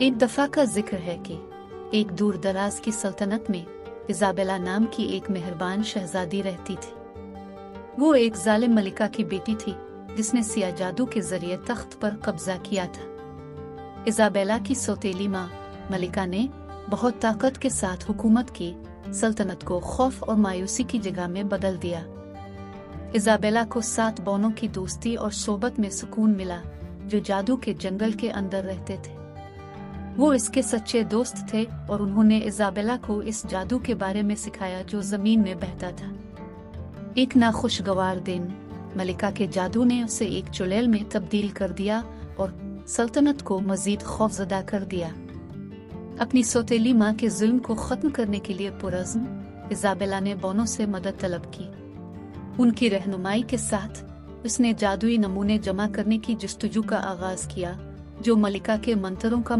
एक दफा का जिक्र है कि एक दूर दराज की सल्तनत में इजाबेला नाम की एक मेहरबान शहजादी रहती थी। वो एक जालिम मलिका की बेटी थी जिसने सिया जादू के जरिए तख्त पर कब्जा किया था। इजाबेला की सौतेली माँ मलिका ने बहुत ताकत के साथ हुकूमत की, सल्तनत को खौफ और मायूसी की जगह में बदल दिया। इजाबेला को 7 बौनों की दोस्ती और सोबत में सुकून मिला जो जादू के जंगल के अंदर रहते थे। वो इसके सच्चे दोस्त थे और उन्होंने इजाबेला को इस जादू के बारे में सिखाया जो जमीन में बहता था। एक नाखुशगवार दिन मलिका के जादू ने उसे एक चुड़ैल में तब्दील कर दिया और सल्तनत को मजीद खौफजदा कर दिया। अपनी सौतेली माँ के जुल्म को खत्म करने के लिए पुरज़्म इजाबेला ने बौनों से मदद तलब की। उनकी रहनुमाई के साथ उसने जादुई नमूने जमा करने की जस्तजू का आगाज किया जो मलिका के मंतरों का